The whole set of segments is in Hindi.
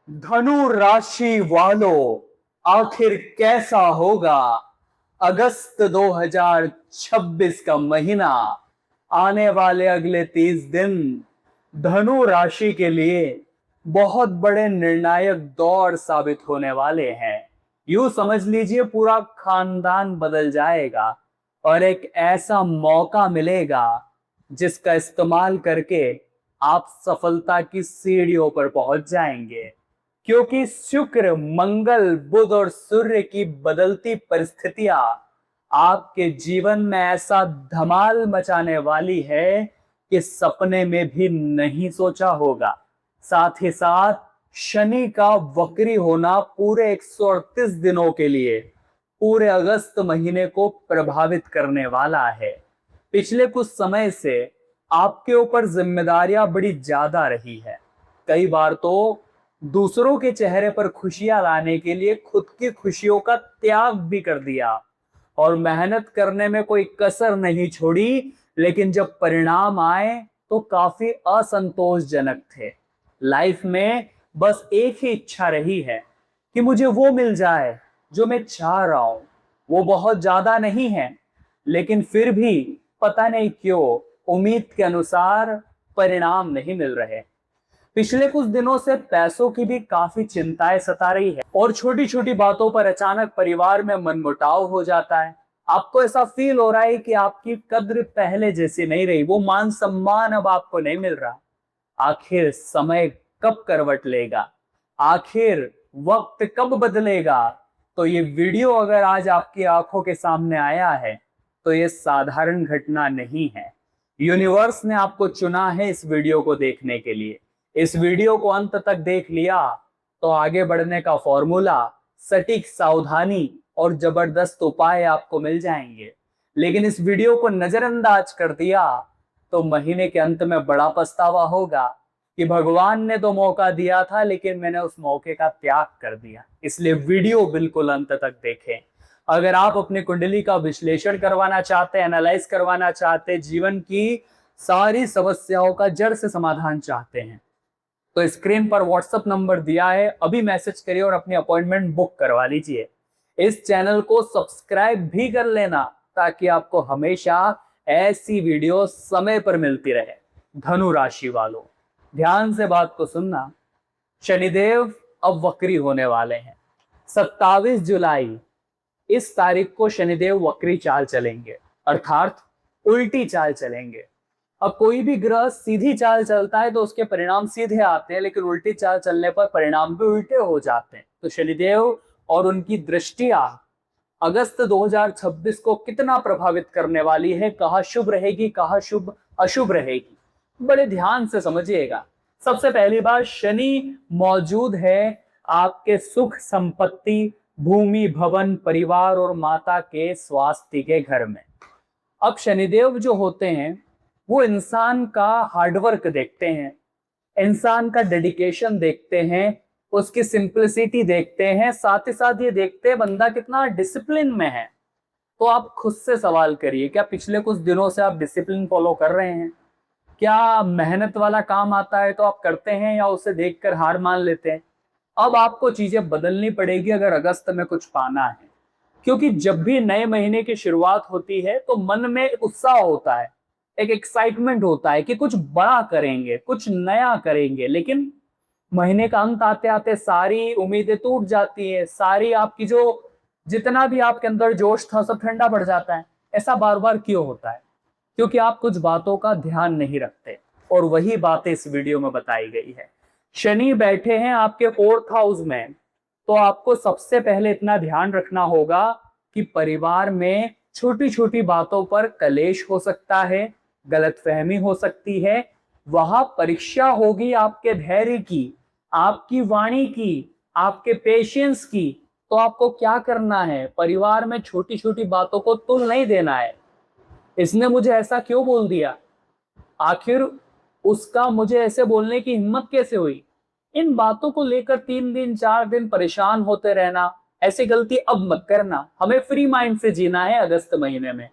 धनु राशि वालों, आखिर कैसा होगा अगस्त 2026 का महीना। आने वाले अगले 30 दिन धनु राशि के लिए बहुत बड़े निर्णायक दौर साबित होने वाले हैं। यूं समझ लीजिए पूरा खानदान बदल जाएगा और एक ऐसा मौका मिलेगा जिसका इस्तेमाल करके आप सफलता की सीढ़ियों पर पहुंच जाएंगे। क्योंकि शुक्र, मंगल, बुध और सूर्य की बदलती परिस्थितियां आपके जीवन में ऐसा धमाल मचाने वाली है कि सपने में भी नहीं सोचा होगा। साथ ही साथ शनि का वक्री होना पूरे 138 दिनों के लिए पूरे अगस्त महीने को प्रभावित करने वाला है। पिछले कुछ समय से आपके ऊपर जिम्मेदारियां बड़ी ज्यादा रही है। कई बार तो दूसरों के चेहरे पर खुशियां लाने के लिए खुद की खुशियों का त्याग भी कर दिया और मेहनत करने में कोई कसर नहीं छोड़ी, लेकिन जब परिणाम आए तो काफी असंतोषजनक थे। लाइफ में बस एक ही इच्छा रही है कि मुझे वो मिल जाए जो मैं चाह रहा हूं। वो बहुत ज्यादा नहीं है, लेकिन फिर भी पता नहीं क्यों उम्मीद के अनुसार परिणाम नहीं मिल रहे। पिछले कुछ दिनों से पैसों की भी काफी चिंताएं सता रही है और छोटी छोटी बातों पर अचानक परिवार में मनमुटाव हो जाता है। आपको ऐसा फील हो रहा है कि आपकी कद्र पहले जैसी नहीं रही, वो मान सम्मान अब आपको नहीं मिल रहा। आखिर समय कब करवट लेगा, आखिर वक्त कब बदलेगा। तो ये वीडियो अगर आज आपकी आंखों के सामने आया है तो ये साधारण घटना नहीं है। यूनिवर्स ने आपको चुना है इस वीडियो को देखने के लिए। इस वीडियो को अंत तक देख लिया तो आगे बढ़ने का फॉर्मूला, सटीक सावधानी और जबरदस्त उपाय आपको मिल जाएंगे। लेकिन इस वीडियो को नजरअंदाज कर दिया तो महीने के अंत में बड़ा पछतावा होगा कि भगवान ने तो मौका दिया था लेकिन मैंने उस मौके का त्याग कर दिया। इसलिए वीडियो बिल्कुल अंत तक देखें। अगर आप अपनी कुंडली का विश्लेषण करवाना चाहते हैं, एनालाइज करवाना चाहते हैं, जीवन की सारी समस्याओं का जड़ से समाधान चाहते हैं, तो स्क्रीन पर व्हाट्सएप नंबर दिया है, अभी मैसेज करिए और अपनी अपॉइंटमेंट बुक करवा लीजिए। इस चैनल को सब्सक्राइब भी कर लेना ताकि आपको हमेशा ऐसी वीडियो समय पर मिलती रहे। धनु राशि वालों, ध्यान से बात को सुनना। शनिदेव अब वक्री होने वाले हैं। 27 जुलाई इस तारीख को शनिदेव वक्री चाल चलेंगे, अर्थात उल्टी चाल चलेंगे। अब कोई भी ग्रह सीधी चाल चलता है तो उसके परिणाम सीधे आते हैं, लेकिन उल्टी चाल चलने पर परिणाम भी उल्टे हो जाते हैं। तो शनिदेव और उनकी दृष्टियां अगस्त 2026 को कितना प्रभावित करने वाली है, कहाँ शुभ रहेगी, कहाँ शुभ अशुभ रहेगी, बड़े ध्यान से समझिएगा। सबसे पहली बात, शनि मौजूद है आपके सुख संपत्ति, भूमि, भवन, परिवार और माता के स्वास्थ्य के घर में। अब शनिदेव जो होते हैं वो इंसान का हार्डवर्क देखते हैं, इंसान का डेडिकेशन देखते हैं, उसकी सिंपलिसिटी देखते हैं, साथ ही साथ ये देखते हैं बंदा कितना डिसिप्लिन में है। तो आप खुद से सवाल करिए, क्या पिछले कुछ दिनों से आप डिसिप्लिन फॉलो कर रहे हैं? क्या मेहनत वाला काम आता है तो आप करते हैं या उसे देखकर हार मान लेते हैं? अब आपको चीजें बदलनी पड़ेगी अगर अगस्त में कुछ पाना है। क्योंकि जब भी नए महीने की शुरुआत होती है तो मन में एक उत्साह होता है, एक एक्साइटमेंट होता है कि कुछ बड़ा करेंगे, कुछ नया करेंगे। लेकिन महीने का अंत आते आते सारी उम्मीदें टूट जाती है, सारी आपकी जो जितना भी आपके अंदर जोश था सब ठंडा पड़ जाता है। ऐसा बार बार क्यों होता है? क्योंकि आप कुछ बातों का ध्यान नहीं रखते, और वही बातें इस वीडियो में बताई गई है। शनि बैठे हैं आपके 4th हाउस में, तो आपको सबसे पहले इतना ध्यान रखना होगा कि परिवार में छोटी छोटी बातों पर कलेश हो सकता है, गलतफहमी हो सकती है। वहां परीक्षा होगी आपके धैर्य की, आपकी वाणी की, आपके पेशेंस की। तो आपको क्या करना है? परिवार में छोटी छोटी बातों को तुल नहीं देना है। इसने मुझे ऐसा क्यों बोल दिया, आखिर उसका मुझे ऐसे बोलने की हिम्मत कैसे हुई? इन बातों को लेकर 3 दिन 4 दिन परेशान होते रहना, ऐसी गलती अब मत करना। हमें फ्री माइंड से जीना है अगस्त महीने में।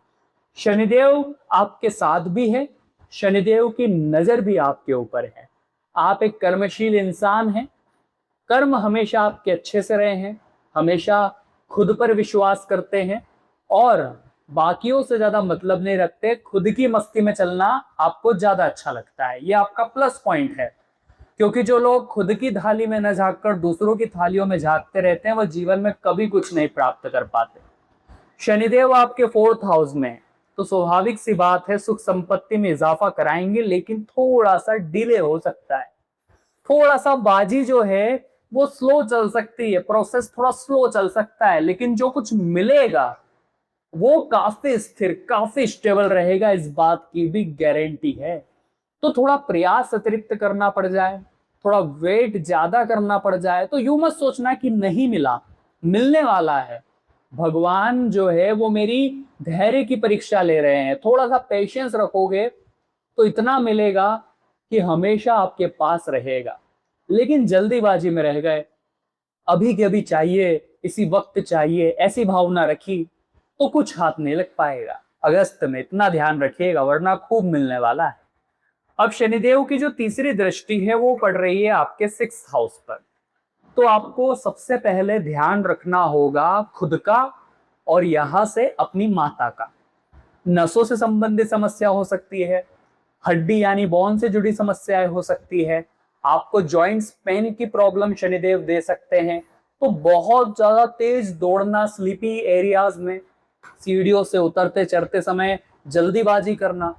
शनिदेव आपके साथ भी है, शनिदेव की नजर भी आपके ऊपर है। आप एक कर्मशील इंसान हैं, कर्म हमेशा आपके अच्छे से रहे हैं, हमेशा खुद पर विश्वास करते हैं और बाकियों से ज्यादा मतलब नहीं रखते, खुद की मस्ती में चलना आपको ज्यादा अच्छा लगता है, ये आपका प्लस पॉइंट है। क्योंकि जो लोग खुद की थाली में न झांककर दूसरों की थालियों में झांकते रहते हैं, वो जीवन में कभी कुछ नहीं प्राप्त कर पाते। शनिदेव आपके 4th हाउस में, तो स्वाभाविक सी बात है सुख संपत्ति में इजाफा कराएंगे, लेकिन थोड़ा सा डिले हो सकता है। थोड़ा सा बाजी जो है वो स्लो चल सकती है, प्रोसेस थोड़ा स्लो चल सकता है, लेकिन जो कुछ मिलेगा वो काफी स्थिर, काफी स्टेबल रहेगा, इस बात की भी गारंटी है। तो थोड़ा प्रयास अतिरिक्त करना पड़ जाए, थोड़ा वेट ज्यादा करना पड़ जाए, तो यूं मत सोचना कि नहीं मिला, मिलने वाला है। भगवान जो है वो मेरी धैर्य की परीक्षा ले रहे हैं। थोड़ा सा पेशेंस रखोगे तो इतना मिलेगा कि हमेशा आपके पास रहेगा। लेकिन जल्दीबाजी में रह गए, अभी के अभी चाहिए, इसी वक्त चाहिए, ऐसी भावना रखी तो कुछ हाथ नहीं लग पाएगा। अगस्त में इतना ध्यान रखिएगा, वरना खूब मिलने वाला है। अब शनिदेव की जो तीसरी दृष्टि है वो पड़ रही है आपके 6th हाउस पर। तो आपको सबसे पहले ध्यान रखना होगा खुद का और यहां से अपनी माता का। नसों से संबंधित समस्या हो सकती है, हड्डी यानी बोन से जुड़ी समस्याएं हो सकती है, आपको जॉइंट्स पेन की प्रॉब्लम शनिदेव दे सकते हैं। तो बहुत ज्यादा तेज दौड़ना स्लीपी एरियाज में, सीढ़ियों से उतरते चढ़ते समय जल्दीबाजी करना,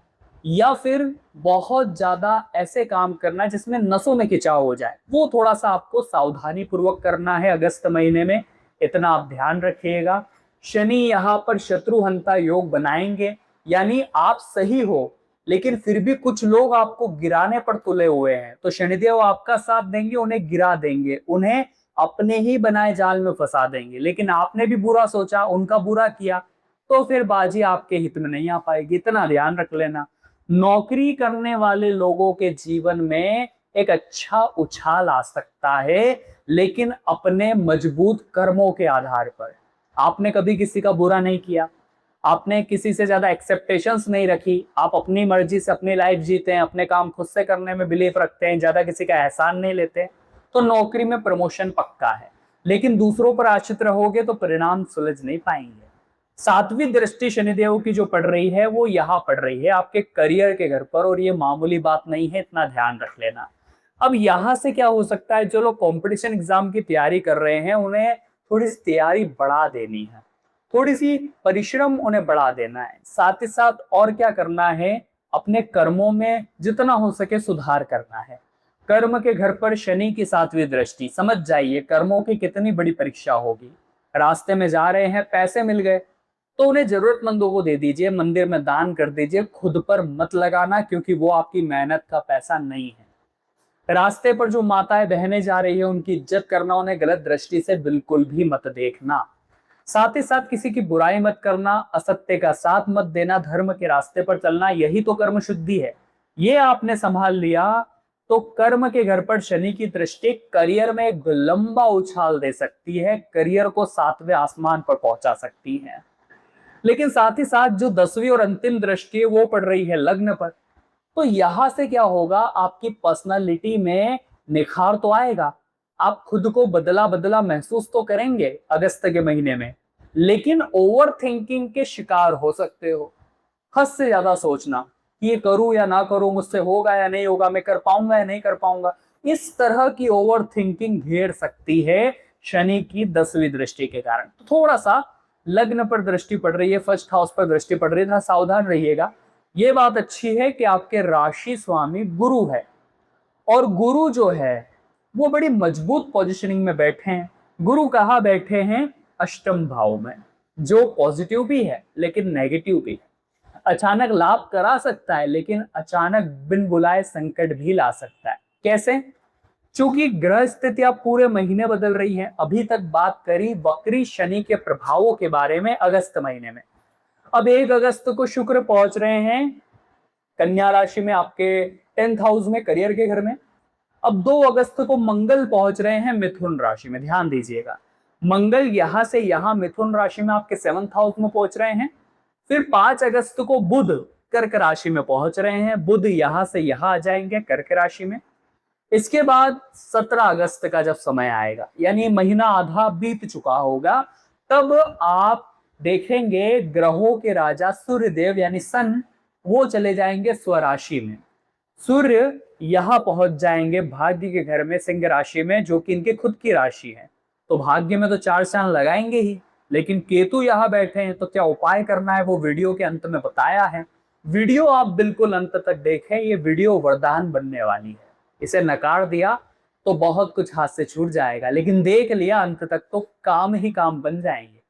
या फिर बहुत ज्यादा ऐसे काम करना जिसमें नसों में खिंचाव हो जाए, वो थोड़ा सा आपको सावधानी पूर्वक करना है अगस्त महीने में। इतना आप ध्यान रखिएगा। शनि यहाँ पर शत्रुहंता योग बनाएंगे, यानी आप सही हो लेकिन फिर भी कुछ लोग आपको गिराने पर तुले हुए हैं, तो शनिदेव आपका साथ देंगे, उन्हें गिरा देंगे, उन्हें अपने ही बनाए जाल में फंसा देंगे। लेकिन आपने भी बुरा सोचा, उनका बुरा किया, तो फिर बाजी आपके हित में नहीं आ पाएगी। इतना ध्यान रख लेना। नौकरी करने वाले लोगों के जीवन में एक अच्छा उछाल आ सकता है, लेकिन अपने मजबूत कर्मों के आधार पर। आपने कभी किसी का बुरा नहीं किया, आपने किसी से ज्यादा एक्सेप्टेशंस नहीं रखी, आप अपनी मर्जी से अपनी लाइफ जीते हैं, अपने काम खुद से करने में बिलीव रखते हैं, ज्यादा किसी का एहसान नहीं लेते, तो नौकरी में प्रमोशन पक्का है। लेकिन दूसरों पर आश्रित रहोगे तो परिणाम सुलझ नहीं पाएंगे। 7वीं दृष्टि शनिदेव की जो पड़ रही है वो यहाँ पड़ रही है आपके करियर के घर पर, और ये मामूली बात नहीं है, इतना ध्यान रख लेना। अब यहाँ से क्या हो सकता है, जो लोग कंपटीशन एग्जाम की तैयारी कर रहे हैं उन्हें थोड़ी सी तैयारी बढ़ा देनी है, थोड़ी सी परिश्रम उन्हें बढ़ा देना है। साथ ही साथ और क्या करना है, अपने कर्मों में जितना हो सके सुधार करना है। कर्म के घर पर शनि की 7वीं दृष्टि, समझ जाइए कर्मों की कितनी बड़ी परीक्षा होगी। रास्ते में जा रहे हैं, पैसे मिल गए तो उन्हें जरूरतमंदों को दे दीजिए, मंदिर में दान कर दीजिए, खुद पर मत लगाना, क्योंकि वो आपकी मेहनत का पैसा नहीं है। रास्ते पर जो माताएं बहनें जा रही है उनकी इज्जत करना, उन्हें गलत दृष्टि से बिल्कुल भी मत देखना। साथ ही साथ किसी की बुराई मत करना, असत्य का साथ मत देना, धर्म के रास्ते पर चलना, यही तो कर्म शुद्धि है। ये आपने संभाल लिया तो कर्म के घर पर शनि की दृष्टि करियर में एक लंबा उछाल दे सकती है, करियर को 7वें आसमान पर पहुंचा सकती है। लेकिन साथ ही साथ जो 10वीं और अंतिम दृष्टि है वो पड़ रही है लग्न पर। तो यहां से क्या होगा, आपकी पर्सनालिटी में निखार तो आएगा, आप खुद को बदला बदला महसूस तो करेंगे अगस्त के महीने में, लेकिन ओवर थिंकिंग के शिकार हो सकते हो। हद से ज्यादा सोचना कि ये करूं या ना करूं, मुझसे होगा या नहीं होगा, मैं कर पाऊंगा या नहीं कर पाऊंगा, इस तरह की ओवर थिंकिंग घेर सकती है शनि की 10वीं दृष्टि के कारण। तो थोड़ा सा लग्न पर दृष्टि पड़ रही है, 1st हाउस पर दृष्टि पड़ रही है, सावधान रहिएगा। ये बात अच्छी है कि आपके राशि स्वामी गुरु है, और गुरु जो है वो बड़ी मजबूत पोजीशनिंग में बैठे हैं। गुरु कहाँ बैठे हैं, 8म भाव में, जो पॉजिटिव भी है लेकिन नेगेटिव भी है। अचानक लाभ करा सकता है, लेकिन अचानक बिन बुलाए संकट भी ला सकता है। कैसे? चूंकि ग्रह स्थितियां पूरे महीने बदल रही है। अभी तक बात करी वक्री शनि के प्रभावों के बारे में अगस्त महीने में। अब 1 अगस्त को शुक्र पहुंच रहे हैं कन्या राशि में, आपके 10th हाउस में, करियर के घर में। अब 2 अगस्त को मंगल पहुंच रहे हैं मिथुन राशि में, ध्यान दीजिएगा। मंगल यहां से यहां मिथुन राशि में आपके 7th हाउस में पहुंच रहे हैं। फिर 5 अगस्त को बुध कर्क राशि में पहुंच रहे हैं, बुध यहां से यहां आ जाएंगे कर्क राशि में। इसके बाद 17 अगस्त का जब समय आएगा, यानी महीना आधा बीत चुका होगा, तब आप देखेंगे ग्रहों के राजा सूर्य देव यानी सन वो चले जाएंगे स्वराशि में। सूर्य यहां पहुंच जाएंगे भाग्य के घर में सिंह राशि में, जो कि इनके खुद की राशि है। तो भाग्य में तो 4 चांद लगाएंगे ही, लेकिन केतु यहाँ बैठे हैं, तो क्या उपाय करना है वो वीडियो के अंत में बताया है। वीडियो आप बिल्कुल अंत तक देखें, ये वीडियो वरदान बनने वाली है। इसे नकार दिया तो बहुत कुछ हाथ से छूट जाएगा, लेकिन देख लिया अंत तक तो काम ही काम बन जाएंगे।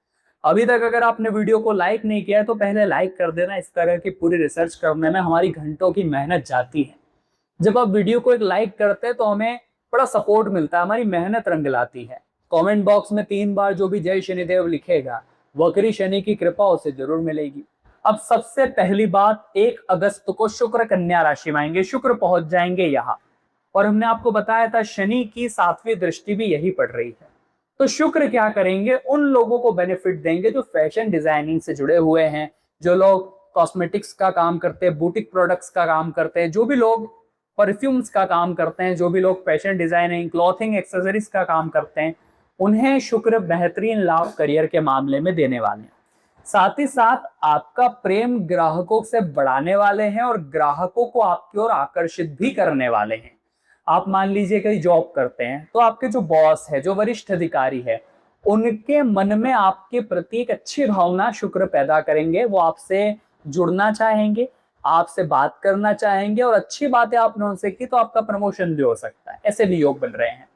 अभी तक अगर आपने वीडियो को लाइक नहीं किया है तो पहले लाइक कर देना। इस तरह की पूरी रिसर्च करने में हमारी घंटों की मेहनत जाती है। जब आप वीडियो को एक लाइक करते हैं तो हमें बड़ा सपोर्ट मिलता है, हमारी मेहनत रंग लाती है। कमेंट बॉक्स में 3 बार जो भी जय शनिदेव लिखेगा, वक्री शनि की कृपा उसे जरूर मिलेगी। अब सबसे पहली बात, 1 अगस्त को शुक्र कन्या राशि में आएंगे, शुक्र पहुंच जाएंगे यहाँ। और हमने आपको बताया था शनि की 7वीं दृष्टि भी यही पड़ रही है। तो शुक्र क्या करेंगे, उन लोगों को बेनिफिट देंगे जो फैशन डिजाइनिंग से जुड़े हुए हैं, जो लोग कॉस्मेटिक्स का काम करते हैं, बुटीक प्रोडक्ट्स का काम करते हैं, जो भी लोग परफ्यूम्स का काम करते हैं, जो भी लोग फैशन डिजाइनिंग, क्लॉथिंग, एक्सेसरीज का काम करते हैं, उन्हें शुक्र बेहतरीन लाभ करियर के मामले में देने वाले हैं। साथ ही साथ आपका प्रेम ग्राहकों से बढ़ाने वाले हैं और ग्राहकों को आपकी ओर आकर्षित भी करने वाले हैं। आप मान लीजिए कहीं जॉब करते हैं तो आपके जो बॉस है, जो वरिष्ठ अधिकारी है, उनके मन में आपके प्रति एक अच्छी भावना शुक्र पैदा करेंगे। वो आपसे जुड़ना चाहेंगे, आपसे बात करना चाहेंगे, और अच्छी बातें आपने उनसे की तो आपका प्रमोशन भी हो सकता है। ऐसे भी योग बन रहे हैं।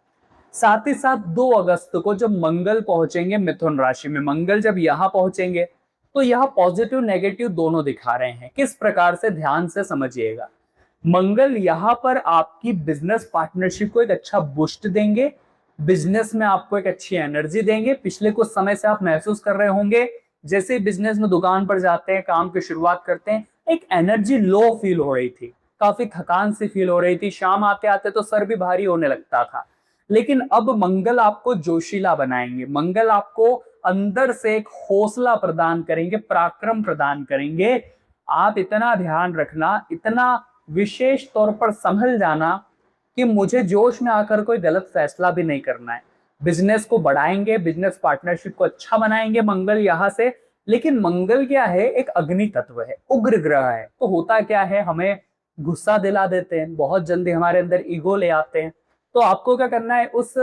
साथ ही साथ 2 अगस्त को जब मंगल पहुंचेंगे मिथुन राशि में, मंगल जब यहाँ पहुंचेंगे तो यहाँ पॉजिटिव नेगेटिव दोनों दिखा रहे हैं। किस प्रकार से, ध्यान से समझिएगा। मंगल यहाँ पर आपकी बिजनेस पार्टनरशिप को एक अच्छा बूस्ट देंगे, बिजनेस में आपको एक अच्छी एनर्जी देंगे। पिछले कुछ समय से आप महसूस कर रहे होंगे, जैसे बिजनेस में दुकान पर जाते हैं, काम की शुरुआत करते हैं, एक एनर्जी लो फील हो रही थी, काफी थकान सी फील हो रही थी, शाम आते आते तो सर भी भारी होने लगता था। लेकिन अब मंगल आपको जोशीला बनाएंगे, मंगल आपको अंदर से एक हौसला प्रदान करेंगे, पराक्रम प्रदान करेंगे। आप इतना ध्यान रखना, इतना विशेष तौर पर संभल जाना कि मुझे जोश में आकर कोई गलत फैसला भी नहीं करना है। बिजनेस को बढ़ाएंगे, बिजनेस पार्टनरशिप को अच्छा बनाएंगे मंगल यहाँ से। लेकिन मंगल क्या है, एक अग्नि तत्व है, उग्र ग्रह है। तो होता क्या है, हमें गुस्सा दिला देते हैं, बहुत जल्दी हमारे अंदर ईगो ले आते हैं। तो आपको क्या करना है, उस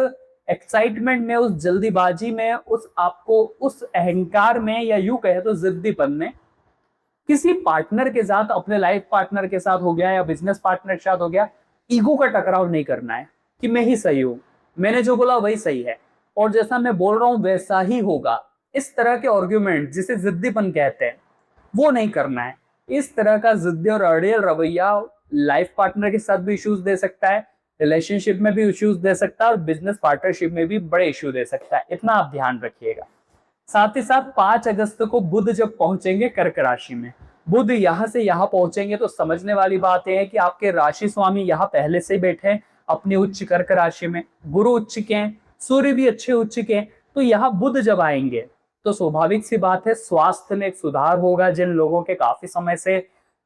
एक्साइटमेंट में, उस जल्दीबाजी में, उस अहंकार में, या यूं कहे तो जिद्दीपन में, किसी पार्टनर के साथ, अपने लाइफ पार्टनर के साथ हो गया या बिजनेस पार्टनर के साथ हो गया, ईगो का टकराव नहीं करना है कि मैं ही सही हूं, मैंने जो बोला वही सही है और जैसा मैं बोल रहा हूं वैसा ही होगा। इस तरह के आर्ग्यूमेंट, जिसे जिद्दीपन कहते हैं, वो नहीं करना है। इस तरह का जिद्दी और अड़ियल रवैया लाइफ पार्टनर के साथ भी इश्यूज दे सकता है, रिलेशनशिप में भी इश्यूज दे सकता है और बिजनेस पार्टनरशिप में भी बड़े इश्यू दे सकता है। इतना आप ध्यान रखिएगा। साथ ही साथ 5 अगस्त को बुध जब पहुंचेंगे कर्क राशि में, बुध यहां से यहां पहुंचेंगे तो समझने वाली बात है कि आपके राशि स्वामी यहां पहले से बैठे हैं अपनी उच्च कर्क राशि में, गुरु उच्च के हैं, सूर्य भी अच्छे उच्च के हैं। तो यहाँ बुध जब आएंगे तो स्वाभाविक सी बात है स्वास्थ्य में एक सुधार होगा। जिन लोगों के काफी समय से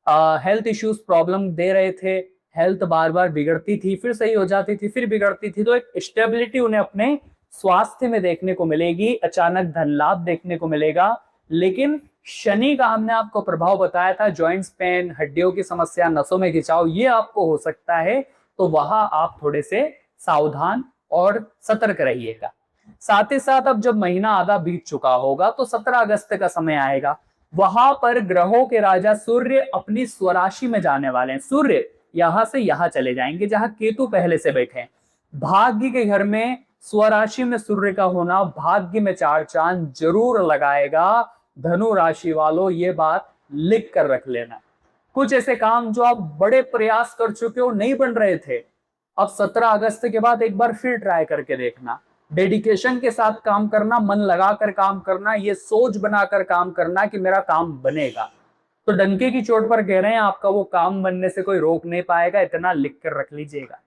हेल्थ इश्यूज प्रॉब्लम दे रहे थे, हेल्थ बार बार बिगड़ती थी, फिर सही हो जाती थी, फिर बिगड़ती थी, तो एक स्टेबिलिटी उन्हें अपने स्वास्थ्य में देखने को मिलेगी, अचानक धन लाभ देखने को मिलेगा। लेकिन शनि का हमने आपको प्रभाव बताया था, जॉइंट्स पेन, हड्डियों की समस्या, नसों में खिंचाव, ये आपको हो सकता है। तो वहां आप थोड़े से सावधान और सतर्क रहिएगा। साथ ही साथ अब जब महीना आधा बीत चुका होगा तो 17 अगस्त का समय आएगा, वहां पर ग्रहों के राजा सूर्य अपनी स्वराशि में जाने वाले हैं। सूर्य यहां से यहां चले जाएंगे जहां केतु पहले से बैठे हैं। भाग्य के घर में स्वराशि में सूर्य का होना भाग्य में 4 चांद जरूर लगाएगा। धनु राशि वालों ये बात लिख कर रख लेना। कुछ ऐसे काम जो आप बड़े प्रयास कर चुके हो, नहीं बन रहे थे, अब 17 अगस्त के बाद एक बार फिर ट्राई करके देखना। डेडिकेशन के साथ काम करना, मन लगाकर काम करना, ये सोच बनाकर काम करना कि मेरा काम बनेगा। तो डंके की चोट पर कह रहे हैं, आपका वो काम बनने से कोई रोक नहीं पाएगा, इतना लिख कर रख लीजिएगा।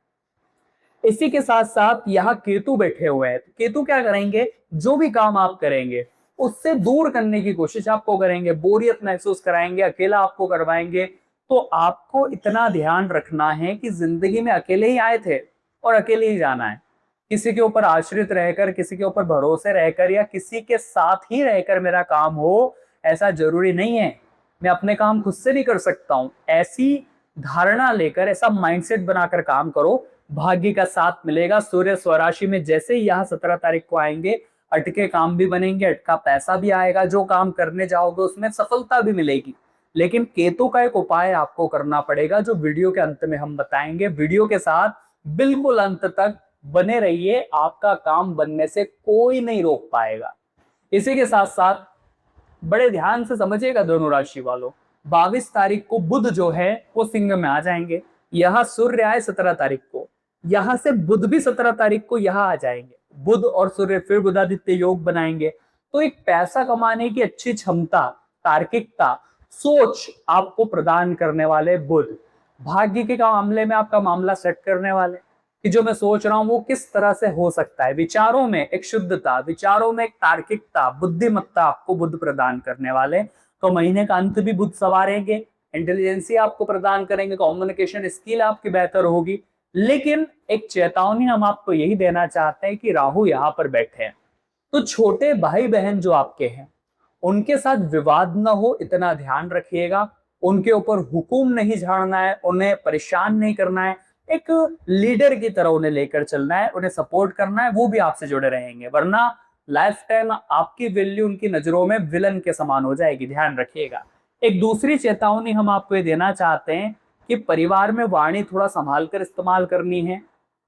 इसी के साथ साथ यहाँ केतु बैठे हुए हैं। केतु क्या करेंगे, जो भी काम आप करेंगे उससे दूर करने की कोशिश आपको करेंगे, बोरियत महसूस कराएंगे, अकेला आपको करवाएंगे। तो आपको इतना ध्यान रखना है कि जिंदगी में अकेले ही आए थे, और अकेले ही जाना है। किसी के ऊपर आश्रित रहकर, किसी के ऊपर भरोसे रहकर या किसी के साथ ही रहकर मेरा काम हो, ऐसा जरूरी नहीं है। मैं अपने काम खुद से भी कर सकता हूं। ऐसी धारणा लेकर, ऐसा माइंडसेट बनाकर काम करो, भाग्य का साथ मिलेगा। सूर्य स्वराशि में जैसे ही यहाँ 17 तारीख को आएंगे, अटके काम भी बनेंगे, अटका पैसा भी आएगा, जो काम करने जाओगे उसमें सफलता भी मिलेगी। लेकिन केतु का एक उपाय आपको करना पड़ेगा, जो वीडियो के अंत में हम बताएंगे। वीडियो के साथ बिल्कुल अंत तक बने रहिए, आपका काम बनने से कोई नहीं रोक पाएगा। इसी के साथ साथ बड़े ध्यान से समझिएगा धनु राशि वालों, 22 तारीख को बुध जो है वो सिंह में आ जाएंगे। यहाँ सूर्य आए 17 तारीख को, यहां से बुध भी 17 तारीख को यहाँ आ जाएंगे। बुध और सूर्य फिर बुधादित्य योग बनाएंगे। तो एक पैसा कमाने की अच्छी क्षमता, तार्किकता, सोच आपको प्रदान करने वाले बुध, भाग्य के मामले में आपका मामला सेट करने वाले कि जो मैं सोच रहा हूं वो किस तरह से हो सकता है। विचारों में एक शुद्धता, विचारों में एक तार्किकता, बुद्धिमत्ता आपको बुध प्रदान करने वाले। तो महीने का अंत भी बुध सवारेंगे, इंटेलिजेंसी आपको प्रदान करेंगे, कम्युनिकेशन स्किल आपकी बेहतर होगी। लेकिन एक चेतावनी हम आपको यही देना चाहते हैं कि राहु यहाँ पर बैठे हैं, तो छोटे भाई बहन जो आपके हैं उनके साथ विवाद न हो, इतना ध्यान रखिएगा। उनके ऊपर हुकुम नहीं झाड़ना है, उन्हें परेशान नहीं करना है, एक लीडर की तरह उन्हें लेकर चलना है, उन्हें सपोर्ट करना है, वो भी आपसे जुड़े रहेंगे। वरना लाइफ टाइम आपकी वैल्यू उनकी नजरों में विलन के समान हो जाएगी, ध्यान रखिएगा। एक दूसरी चेतावनी हम आपको ये देना चाहते हैं कि परिवार में वाणी थोड़ा संभाल कर इस्तेमाल करनी है।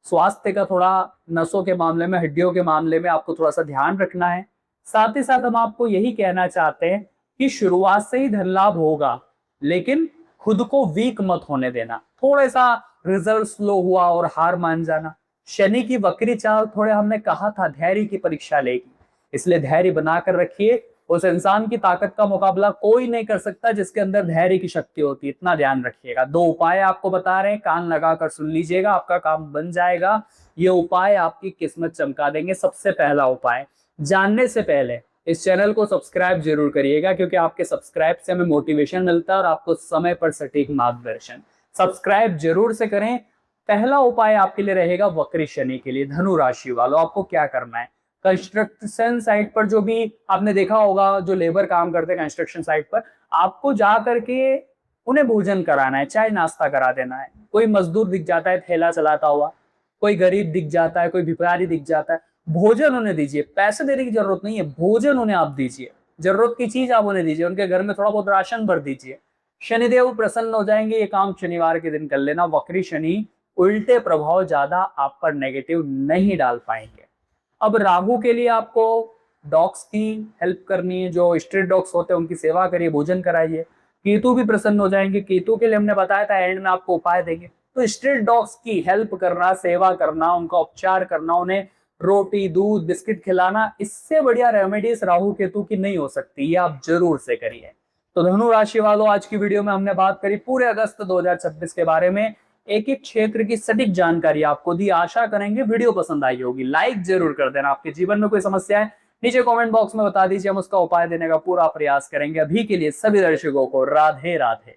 स्वास्थ्य का थोड़ा, नसों के मामले में, हड्डियों के मामले में आपको थोड़ा सा ध्यान रखना है। साथ ही साथ हम आपको यही कहना चाहते हैं कि शुरुआत से ही धन लाभ होगा, लेकिन खुद को वीक मत होने देना। थोड़ा सा रिजल्ट स्लो हुआ और हार मान जाना। शनि की वक्री चाल, थोड़े हमने कहा था धैर्य की परीक्षा लेगी, इसलिए धैर्य बनाकर रखिए। उस इंसान की ताकत का मुकाबला कोई नहीं कर सकता जिसके अंदर धैर्य की शक्ति होती है, इतना ध्यान रखिएगा। 2 उपाय आपको बता रहे हैं, कान लगाकर सुन लीजिएगा, आपका काम बन जाएगा। ये उपाय आपकी किस्मत चमका देंगे। सबसे पहला उपाय जानने से पहले इस चैनल को सब्सक्राइब जरूर करिएगा, क्योंकि आपके सब्सक्राइब से हमें मोटिवेशन मिलता है और आपको समय पर सटीक मार्गदर्शन। सब्सक्राइब जरूर से करें। पहला उपाय आपके लिए रहेगा वक्री शनि के लिए। धनु राशि वालों, आपको क्या करना है, कंस्ट्रक्शन साइट पर जो भी आपने देखा होगा, जो लेबर काम करते हैं कंस्ट्रक्शन साइट पर, आपको जा करके उन्हें भोजन कराना है, चाय नाश्ता करा देना है। कोई मजदूर दिख जाता है ठेला चलाता हुआ, कोई गरीब दिख जाता है, कोई भिखारी दिख जाता है, भोजन उन्हें दीजिए। पैसे देने की जरूरत नहीं है, भोजन उन्हें आप दीजिए, जरूरत की चीज आप उन्हें दीजिए, उनके घर में थोड़ा बहुत राशन भर दीजिए। शनिदेव प्रसन्न हो जाएंगे। ये काम शनिवार के दिन कर लेना। वक्री शनि उल्टे प्रभाव ज्यादा आप पर नेगेटिव नहीं डाल पाएंगे। अब राहु के लिए आपको डॉग्स की हेल्प करनी है, जो स्ट्रीट डॉग्स होते हैं उनकी सेवा करिए, भोजन कराइए। केतु भी प्रसन्न हो जाएंगे। केतु के लिए हमने बताया था एंड में आपको उपाय देंगे। तो स्ट्रीट डॉग्स की हेल्प करना, सेवा करना, उनका उपचार करना, उन्हें रोटी, दूध, बिस्किट खिलाना, इससे बढ़िया रेमेडीज राहु केतु की नहीं हो सकती। ये आप जरूर से करिए। तो धनु राशि वालों, आज की वीडियो में हमने बात करी पूरे अगस्त 2026 के बारे में। एक एक क्षेत्र की सटीक जानकारी आपको दी। आशा करेंगे वीडियो पसंद आई होगी। लाइक जरूर कर देना। आपके जीवन में कोई समस्या है नीचे कमेंट बॉक्स में बता दीजिए, हम उसका उपाय देने का पूरा प्रयास करेंगे। अभी के लिए सभी दर्शकों को राधे राधे।